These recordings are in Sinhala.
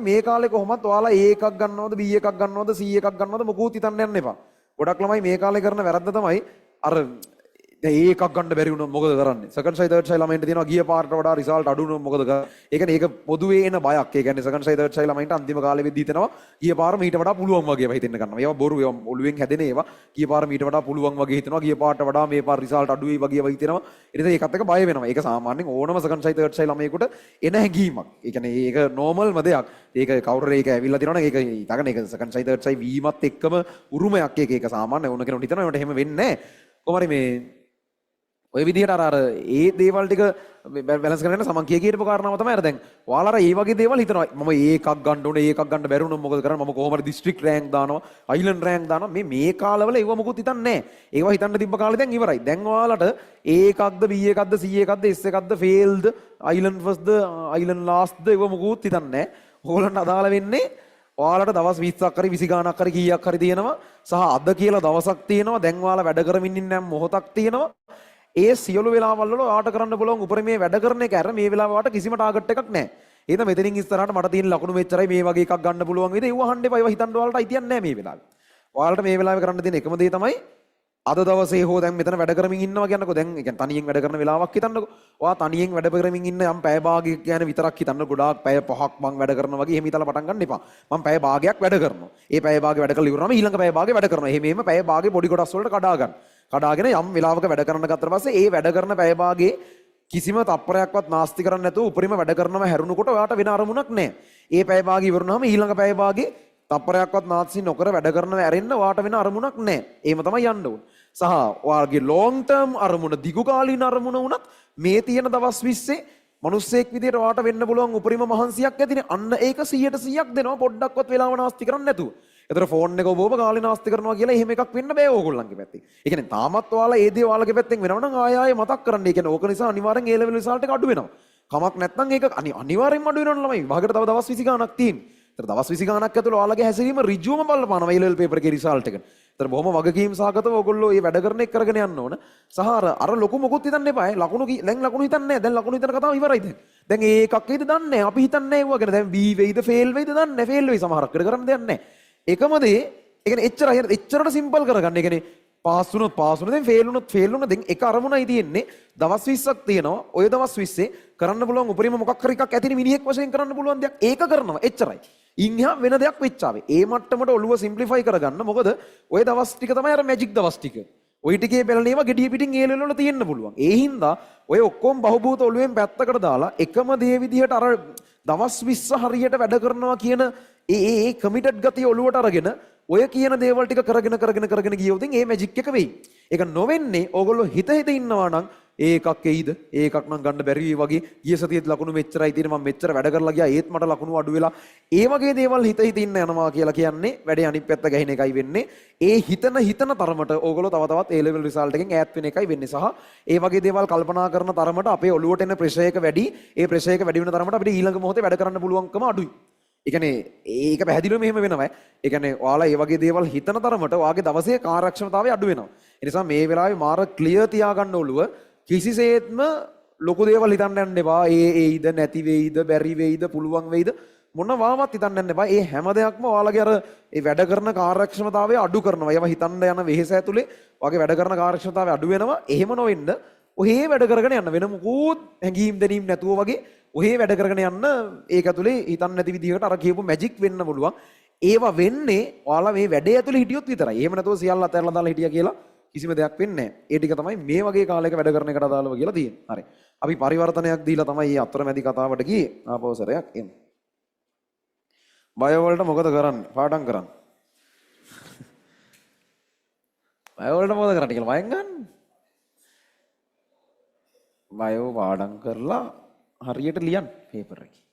මේ කාලේ කොහොමත් ඔයාලා A එකක් ගන්නවද B එකක් ගන්නවද C එකක් ගන්නවද මොකුත් හිතන්න යන්න එපා. ගොඩක් ළමයි මේ කාලේ කරන වැරද්ද තමයි අර දැන් A එකක් ගන්න බැරි වුණොත් මොකද කරන්නේ? සෙකන්ඩ් සයි තර්ඩ් සයි ළමයින්ට තියෙනවා ගිය පාරට වඩා රිසල්ට් අඩු වුණොත් මොකද කරන්නේ? ඒ කියන්නේ ඒක පොදුවේ එන බයක්. ඒ කියන්නේ සෙකන්ඩ් සයි තර්ඩ් සයි ළමයින්ට අන්තිම කාලේ වෙද්දී හිතෙනවා ගිය පාර මීට වඩා පුළුවන් වගේ හිතෙන්න ගන්නවා. ඒවා බොරු ඒවා ඔළුවෙන් හැදෙන ඒවා. ගිය පාර මීට වඩා පුළුවන් වගේ හිතෙනවා. ගිය පාරට වඩා මේ පාර රිසල්ට් අඩු වෙයි වගේ හිතෙනවා. ඒ නිසා ඒකත් එක්ක බය වෙනවා. ඒක සාමාන්‍යයෙන් ඕනම සෙකන්ඩ් සයි තර්ඩ් සයි ළමයෙකුට එන හැඟීමක්. ඒ කියන්නේ ඒක නෝමල්ම දෙයක්. ඒක කවුරුර ඒක ඇවිල්ලා තියෙනවනේ ඒක ඊටගෙන ඒක සෙකන්ඩ් සයි තර්ඩ් සයි වීමත් එක්කම උරුමයක්. ඒක සාමාන්‍ය ඕන කෙනෙකුට හිතනවා. ඒකට එහෙම වෙන්නේ නැහැ. කොහොමරි මේ ඔය විදිහට අර ඒ දේවල් ටික බැලන්ස් කරගෙන සමන් කියපු කාරණාව තමයි අර දැන් ඔයාලා අර ඒ වගේ දේවල් හිතනවා මම ඒකක් ගන්න ඕනේ ඒකක් ගන්න බැරි වුණොත් මොකද කරන්නේ මම කොහොමද දිස්ත්‍රික්ට් රෑන්ක් දානවා අයිලන්ඩ් රෑන්ක් දානවා මේ කාලවල ඒව මොකුත් හිතන්නේ නැහැ ඒව හිතන්න තිබ්බ කාලේ දැන් ඉවරයි දැන් ඔයාලට A එකක්ද B එකක්ද C එකක්ද S එකක්ද ෆේල්ද අයිලන්ඩ් ෆස්ට්ද අයිලන්ඩ් ලාස්ට්ද ඒව මොකුත් හිතන්නේ නැහැ ඕගොල්ලන්ට අදාළ වෙන්නේ ඔයාලට දවස් 20ක් හරි 20 ගාණක් හරි කීයක් හරි තියෙනවා සහ අද කියලා දවසක් තියෙනවා දැන් ඔයාලා වැඩ කරමින් ඉන්න මොහොතක් තියෙනවා ඒ සියලු වෙලාවල් වල ඔයාට කරන්න පුළුවන් උපරිමයේ වැඩ කරන එක අර මේ වෙලාව ඔයාට කිසිම ටාගට් එකක් නැහැ. එහෙනම් මෙතනින් ඉස්සරහට මට තියෙන ලකුණු මෙච්චරයි මේ වගේ එකක් ගන්න පුළුවන් වේද? ඒව අහන්න එපා. ඒව හිතන්න ඔයාලට අයිතියක් නැහැ මේ වෙලාවේ. ඔයාලට මේ වෙලාවේ කරන්න තියෙන එකම දේ තමයි අද දවසේ හෝ දැන් මෙතන වැඩ කරමින් ඉන්නවා කියන්නකෝ. දැන් ඒ කියන්නේ තනියෙන් වැඩ කරන වෙලාවක් හිතන්නකෝ. ඔයා තනියෙන් වැඩ කරමින් ඉන්න යම් පැය භාගයක් කියන විතරක් හිතන්න. ගොඩාක් පැය 5ක් මං වැඩ කරනවා වගේ එහෙම හිතලා පටන් ගන්න එපා. මං පැය භාගයක් වැඩ කරනවා. ඒ පැය භාගය වැඩ කරලා ඉවරනම ඊළඟ පැය භාගය වැඩ කරනවා. එහෙම පැය භාගේ පොඩි කොටස් වලට කඩා ගන්න. කඩාගෙන යම් වෙලාවක වැඩ කරන්න ගත්තට පස්සේ ඒ වැඩ කරන පැය භාගේ කිසිම තප්පරයක්වත් නාස්ති කරන්නේ නැතුව උපරිම වැඩ කරනම හැරුණකොට ඔයාට වෙන අරමුණක් නැහැ. ඒ පැය භාගය ඉවරනම ඊළඟ පැය භාගේ තප්පරයක්වත් නාස්ති නොකර වැඩ කරනව ඇරෙන්න ඔයාට වෙන අරමුණක් නැහැ. ඒම තමයි යන්න ඕන. සහ ඔයාගේ ලොං ටර්ම් අරමුණ දිගුකාලීන අරමුණ වුණත් මේ තියෙන දවස් 20 මිනිස්සෙක් විදියට ඔයාට වෙන්න පුළුවන් උපරිම මහන්සියක් ඇතිනේ. අන්න ඒක 100%ක් දෙනවා පොඩ්ඩක්වත් වෙලාව නාස්ති කරන්නේ නැතුව. ඒතර ෆෝන් එක ඔබ කාලේ නාස්ති කරනවා කියලා එහෙම එකක් වෙන්න බෑ ඕගොල්ලන්ගේ පැත්තෙන්. ඒ කියන්නේ තාමත් ඔයාලා ඒ දේ ඔයාලගේ පැත්තෙන් වෙනව නම් ආයෙ මතක් කරන්න. ඒ කියන්නේ ඕක නිසා අනිවාර්යෙන් ඒ ලෙවල් රිසල්ට් එක අඩු වෙනවා. කමක් නැත්නම් ඒක අනිවාර්යෙන්ම අඩු වෙනවනේ ළමයි. විභාගයට තව දවස් 20 ගාණක් තියෙනවා. ඒතර දවස් 20 ගාණක් ඇතුළේ ඔයාලගේ හැසිරීම ඍජුවම බලපානවා ඒ ලෙවල් පේපර් එකේ රිසල්ට් එකට. ඒතර බොහොම වගකීම් සහගතව ඔයගොල්ලෝ මේ වැඩ කරන එක කරගෙන යන්න ඕන. සහ අර ලොකු මොකුත් හිතන්න එපා. දැන් ලකුණු හිතන්නේ නැහැ. දැන් ලකුණු හිතන කතාව ඉවරයි දැන්. දැන් ඒ එකක් වෙයිද දන්නේ නැහැ. අපි හිතන්නේ ඒව ගැන. දැන් B වෙයිද ෆේල් වෙයිද දන්නේ නැහැ. ෆේල් වෙයි සමහරක් වෙලට කරන්න දෙයක් නැහැ. එකම දේ ඒ කියන්නේ එච්චරට සිම්පල් කරගන්න. ඒ කියන්නේ පාස් වුණොත් දැන් ෆේල් වුණොත් දැන් එක අරමුණයි තියෙන්නේ. දවස් 20ක් තියෙනවා. ඔය දවස් 20 කරන්න පුළුවන් උපරිම මොකක් හරි එකක් ඇතිනේ මිනිහෙක් වශයෙන් කරන්න පුළුවන් දෙයක්. ඒක කරනවා. එච්චරයි. ඉන්හා වෙන දෙයක් වෙච්චාවේ. ඒ මට්ටමට ඔළුව සිම්ප්ලිෆයි කරගන්න. මොකද ඔය දවස් ටික තමයි අර මැජික් දවස් ටික. ඔය ටිකේ බලන ඒවා gediya පිටින් ඒ ලෙවල් වල තියෙන්න පුළුවන්. ඒ හින්දා ඔය ඔක්කොම බහුබූත ඔළුවෙන් පැත්තකට දාලා එකම දේ විදිහට අර දවස් 20 හරියට වැඩ කරනවා කියන ඒ කමිටඩ් ගතිය ඔළුවට අරගෙන ඔය කියන දේවල් ටික කරගෙන ගියොත් ඒ මැජික් එක වෙයි. ඒක නොවෙන්නේ ඕගොල්ලෝ හිත ඉන්නවා නම් ඒකක් එයිද ඒකක් නම් ගන්න බැරි වගේ ගිය සතියේත් ලකුණු මෙච්චරයි තියෙන මම මෙච්චර වැඩ කරලා ගියා ඒත් මට ලකුණු අඩු වෙලා ඒ වගේ දේවල් හිත ඉන්න යනවා කියලා කියන්නේ වැඩේ අනිත් පැත්ත ගැහින එකයි වෙන්නේ. ඒ හිතන තරමට ඕගොල්ලෝ තව තවත් A level result එකෙන් ඈත් වෙන එකයි වෙන්නේ. සහ ඒ වගේ දේවල් කල්පනා කරන තරමට අපේ ඔළුවට එන ප්‍රෙෂර් එක වැඩි. ඒ ප්‍රෙෂර් එක වැඩි වෙන තරමට අපිට ඊළඟ මොහොතේ වැඩ කරන්න පුළුවන්කම අඩුයි. ඒ කියන්නේ ඒක පැහැදිලිවම මෙහෙම වෙනවා. ඒ කියන්නේ ඔයාලා මේ වගේ දේවල් හිතන තරමට ඔයාගේ දවසේ කාර්යක්ෂමතාවය අඩු වෙනවා. ඒ නිසා මේ වෙලාවේ මාර ක්ලියර් තියාගන්න ඔළුව කිසිසේත්ම ලොකු දේවල් හිතන්න යන්න එපා. ඒයිද නැති වෙයිද බැරි වෙයිද පුළුවන් වෙයිද මොනවාවත් හිතන්න යන්න එපා. ඒ හැම දෙයක්ම ඔයාලගේ අර ඒ වැඩ කරන කාර්යක්ෂමතාවය අඩු කරනවා. ඒවා හිතන්න යන වෙහෙස ඇතුලේ ඔයාගේ වැඩ කරන කාර්යක්ෂමතාවය අඩු වෙනවා. එහෙම නොවෙන්න ඔහේ වැඩ කරගෙන යන්න වෙන මොකුත් හැංගීම් දැනීම් නැතුව වගේ ඔහේ වැඩ කරගෙන යන්න ඒක ඇතුලේ හිතන්න නැති විදිහකට අර කියපු මැජික් වෙන්න පුළුවන්. ඒවා වෙන්නේ ඔයාලා මේ වැඩේ ඇතුලේ හිටියොත් විතරයි. එහෙම නැතුව සියල්ල අතහැරලා දාලා හිටියා කියලා කිසිම දෙයක් වෙන්නේ නැහැ. ඒ ටික තමයි මේ වගේ කාලයක වැඩ කරන එකට අදාළව කියලා තියෙන්නේ. හරි. අපි පරිවර්තනයක් දීලා තමයි මේ අතරමැදි කතාවට ගියේ. ආපෞසරයක් එන්න. බය වලට මොකද කරන්නේ? පාඩම් කරන්න. බය වලට මොකද කරන්නේ කියලා වයන් ගන්න. බයෝ පාඩම් කරලා හරියට ලියන්න පේපර් එකේ.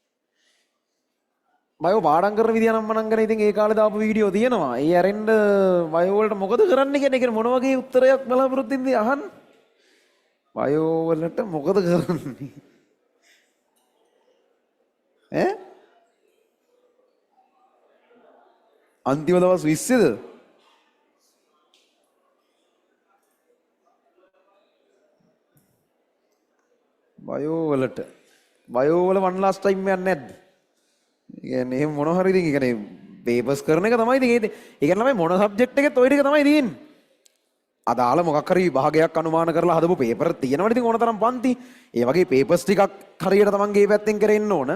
බයෝ පාඩම් කරන විදිය නම් මනම් ගන්න ඉතින් ඒ කාලේ දාපු වීඩියෝ තියෙනවා. ඒ ඇරෙන්න බයෝ වලට මොකද කරන්න කියන එක මොන වගේ උත්තරයක් බලාපොරොත්තු වෙන්නේ අහන්න. බයෝ වලට මොකද කරන්නේ? ඈ? අන්තිම දවස් 20ද? බයෝ වල one last time යන්නේ නැද්ද? කියන්නේ එහෙම මොන හරි ඉතින් ඒ කියන්නේ පේපර්ස් කරන එක තමයි ඉතින් ඒ කියන්නේ ළමයි මොන සබ්ජෙක්ට් එකෙත් ඔය ටික තමයි තියෙන්නේ. අදාළ මොකක් හරි විභාගයක් අනුමාන කරලා හදපු පේපර් තියෙනවනේ ඉතින් ඕන තරම් පන්ති. ඒ වගේ පේපර්ස් ටිකක් හරියට තමන්ගේ පැත්තෙන් කරෙන්න ඕන.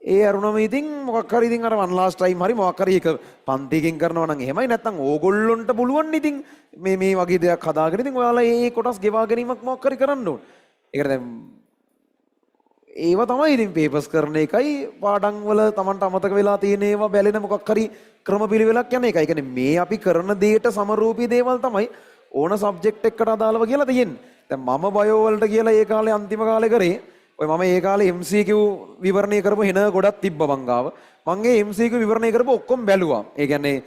ඒ අරුණම ඉතින් මොකක් හරි ඉතින් අර වන් ලාස්ට් ටයිම් හරි මොකක් හරි එක පන්තියකින් කරනවා නම් එහෙමයි නැත්නම් ඕගොල්ලොන්ට පුළුවන් ඉතින් මේ වගේ දෙයක් හදාගෙන ඉතින් ඔයාලා ඒ කොටස් ගෙවා ගැනීමක් මොකක් හරි කරන්න ඕන. ඒකට දැන් ඒව තමයි ඉතින් පේපර්ස් කරන එකයි පාඩම් වල Tamanට අමතක වෙලා තියෙන ඒවා බැලෙන මොකක් හරි ක්‍රමපිළිවෙලක් යන එකයි. ඒ කියන්නේ මේ අපි කරන දෙයට සමරූපී දේවල් තමයි ඕන සබ්ජෙක්ට් එකකට අදාළව කියලා තියෙන්නේ. දැන් මම බයෝ වලට කියලා ඒ කාලේ අන්තිම කාලේ කරේ ඔය මම ඒ කාලේ MCQ විවරණය කරපු හෙන ගොඩක් තිබ්බ මං ගාව. මං ඒ MCQ විවරණය කරපු ඔක්කොම බැලුවා. ඒ කියන්නේ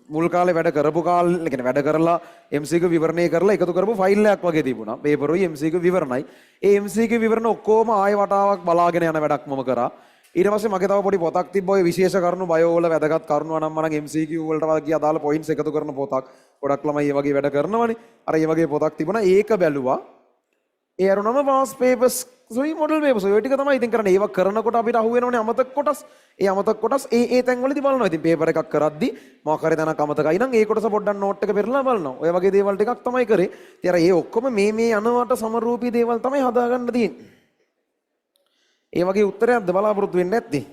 මුල් කාලේ වැඩ කරපු කාලේ ඒ කියන්නේ වැඩ කරලා MCQ විවරණය කරලා එකතු කරපු ෆයිල් එකක් වගේ තිබුණා. පේපරුයි MCQ විවරණයි. ඒ MCQ විවරණ ඔක්කොම ආය වතාවක් බලාගෙන යන වැඩක් මම කරා. ඊට පස්සේ මගේ තව පොඩි පොතක් තිබ්බා ඔය විශේෂ කරුණු බයෝ වල වැදගත් කරුණු අනම් මනම් MCQ වලට වගේ අදාළ පොයින්ට්ස් එකතු කරන පොතක්. ගොඩක් ළමයි මේ වගේ වැඩ කරනවනේ. අර මේ වගේ පොතක් තිබුණා. ඒක බැලුවා. ඒ අරුණම පාස් පේපර්ස් සොයි මොඩල් පේපර්ස් ඔය ටික තමයි ඉතින් කරන්නේ. ඒවා කරනකොට අපිට අහු වෙනවනේ අමතක කොටස්. ඒ අමතක කොටස් ඒ තැන්වලදී බලනවා. ඉතින් පේපර් එකක් කරද්දි මොකක් හරි තැනක් අමතකයි නම් ඒ කොටස පොඩ්ඩක් නෝට් එක පෙරලා බලනවා. ඔය වගේ දේවල් ටිකක් තමයි කරේ. ඉතින් අර ඒ ඔක්කොම මේ යනවට සමරූපී දේවල් තමයි හදාගන්න තියෙන්නේ. ඒ වගේ උත්තරයක්ද බලාපොරොත්තු වෙන්නේ නැත්තේ?